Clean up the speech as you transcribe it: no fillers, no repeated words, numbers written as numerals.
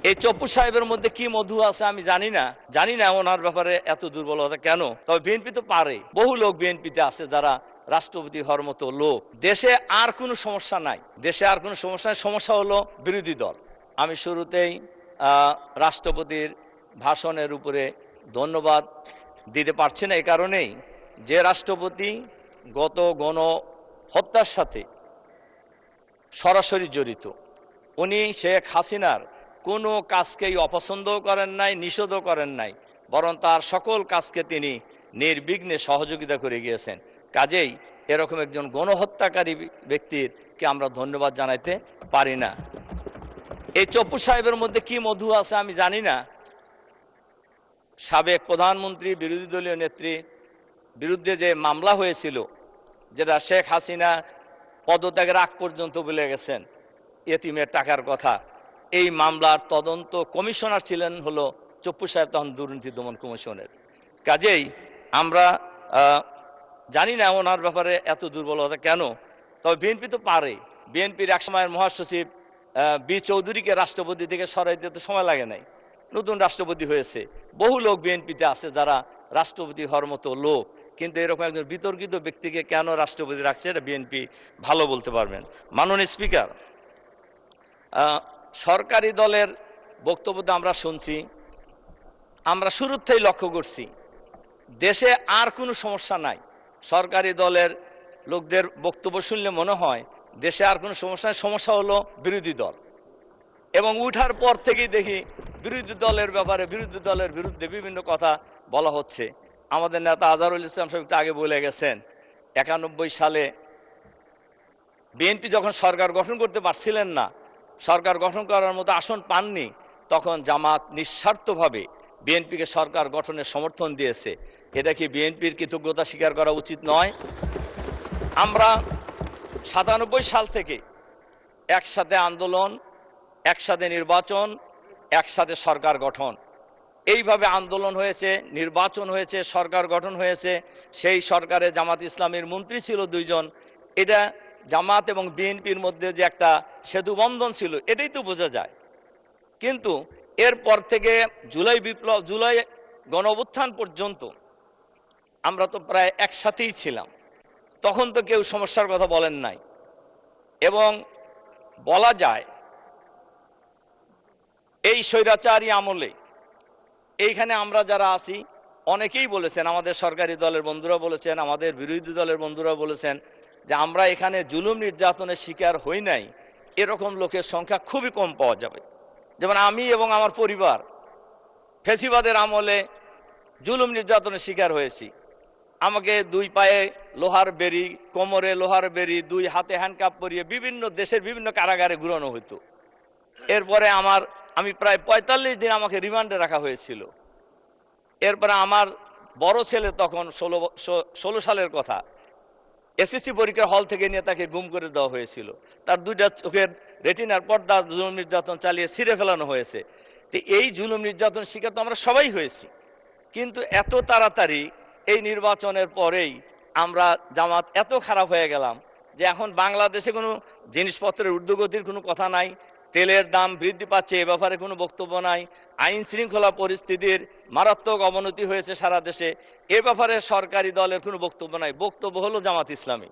এই চপ্পু সাহেবের মধ্যে কি মধু আছে আমি জানি না ওনার ব্যাপারে এত দুর্বলতা কেন। তবে বিএনপি তো পারে, বহু লোক বিএনপিতে আছে যারা রাষ্ট্রপতি হওয়ার মতো লোক। দেশে আর কোনো সমস্যা নাই, সমস্যা হলো বিরোধী দল। আমি শুরুতেই রাষ্ট্রপতির ভাষণের উপরে ধন্যবাদ দিতে পারছি না এই কারণেই যে রাষ্ট্রপতি গত গণহত্যার সাথে সরাসরি জড়িত। উনি শেখ হাসিনার কোনো কাজকেই অপছন্দও করেন নাই, নিষেধও করেন নাই, বরং তার সকল কাজকে তিনি নির্বিঘ্নে সহযোগিতা করে গিয়েছেন। কাজেই এরকম একজন গণহত্যাকারী ব্যক্তিকে আমরা ধন্যবাদ জানাইতে পারি না। এই চপ্পু সাহেবের মধ্যে কি মধু আছে আমি জানি না। সাবেক প্রধানমন্ত্রী বিরোধী দলীয় নেত্রীর বিরুদ্ধে যে মামলা হয়েছিল, যেটা শেখ হাসিনা পদত্যাগের আগ পর্যন্ত বলে গেছেন এতিমের টাকার কথা, এই মামলার তদন্ত কমিশনার ছিলেন হলো চপ্পু সাহেব, তখন দুর্নীতি দমন কমিশনের। কাজেই আমরা জানি না ওনার ব্যাপারে এত দুর্বলতা কেন। তবে বিএনপি তো পারে। বিএনপির এক সময়ের মহাসচিব বি চৌধুরীকে রাষ্ট্রপতি থেকে সরাই দিতে সময় লাগে নাই, নতুন রাষ্ট্রপতি হয়েছে। বহু লোক বিএনপিতে আছে যারা রাষ্ট্রপতি হওয়ার মতো লোক, কিন্তু এরকম একজন বিতর্কিত ব্যক্তিকে কেন রাষ্ট্রপতি রাখছে এটা বিএনপি ভালো বলতে পারবেন। মাননীয় স্পিকার, সরকারি দলের বক্তব্য আমরা শুনছি, আমরা শুরুর থেকেই লক্ষ্য করছি দেশে আর কোনো সমস্যা নাই। সরকারি দলের লোকদের বক্তব্য শুনলে মনে হয় দেশে আর কোনো সমস্যা নাই, সমস্যা হলো বিরোধী দল। এবং উঠার পর থেকেই দেখি বিরোধী দলের ব্যাপারে, বিরোধী দলের বিরুদ্ধে বিভিন্ন কথা বলা হচ্ছে। আমাদের নেতা আজহারুল ইসলাম সাহেব আগে বলে গেছেন 91 সালে বিএনপি যখন সরকার গঠন করতে পারছিলেন না, সরকার গঠন করার মতো আসন পাননি, তখন জামাত নিঃস্বার্থভাবে বিএনপিকে সরকার গঠনের সমর্থন দিয়েছে। এটা কি বিএনপির কৃতজ্ঞতা স্বীকার করা উচিত নয়? আমরা 97 সাল থেকে একসাথে আন্দোলন, একসাথে নির্বাচন, একসাথে সরকার গঠন, এইভাবে আন্দোলন হয়েছে, নির্বাচন হয়েছে, সরকার গঠন হয়েছে। সেই সরকারে জামাত ইসলামের মন্ত্রী ছিল 2 জন। এটা জামাত এবং বিএনপির মধ্যে যে একটা সেতু বন্ধন ছিল, এটাই তো বোঝা যায়। কিন্তু এরপর থেকে জুলাই বিপ্লব, জুলাই গণ অভ্যুত্থান পর্যন্ত আমরা তো প্রায় একসাথেই ছিলাম। তখন তো কেউ সমস্যার কথা বলেন নাই। এবং বলা যায় এই স্বৈরাচারী আমলে এইখানে আমরা যারা আছি অনেকেই বলেছেন, আমাদের সরকারি দলের বন্ধুরা বলেছেন, আমাদের বিরোধী দলের বন্ধুরা বলেছেন যে আমরা এখানে জুলুম নির্যাতনের শিকার হই নাই, এরকম লোকের সংখ্যা খুবই কম পাওয়া যাবে। যেমন আমি এবং আমার পরিবার ফেসিবাদের আমলে জুলুম নির্যাতনের শিকার হয়েছি। আমাকে 2 পায়ে লোহার বেড়ি, কোমরে লোহার বেড়ি, 2 হাতে হ্যান্ডকাপ পরিয়ে বিভিন্ন দেশের বিভিন্ন কারাগারে ঘুরানো হতো। এরপরে আমি প্রায় 45 দিন আমাকে রিমান্ডে রাখা হয়েছিল। এরপরে আমার বড় ছেলে, তখন 16 সালের কথা, এসএসসি পরীক্ষার হল থেকে নিয়ে তাকে গুম করে দেওয়া হয়েছিল। তার 2টা চোখের রেটিনার পর্দা জুলুম নির্যাতন চালিয়ে ছিঁড়ে ফেলানো হয়েছে। তো এই জুলুম নির্যাতন শিকার তো আমরা সবাই হয়েছি। কিন্তু এত তাড়াতাড়ি এই নির্বাচনের পরেই আমরা জামাত এত খারাপ হয়ে গেলাম যে এখন বাংলাদেশে কোনো জিনিসপত্রের ঊর্ধ্বগতির কোনো কথা নাই, তেলের দাম বৃদ্ধি পাচ্ছে এ ব্যাপারে কোনো বক্তব্য নাই, আইন শৃঙ্খলা পরিস্থিতির মারাত্মক অবনতি হয়েছে সারা দেশে, এ ব্যাপারে সরকারি দলের কোনো বক্তব্য নাই। বক্তব্য হলো জামাত ইসলামী।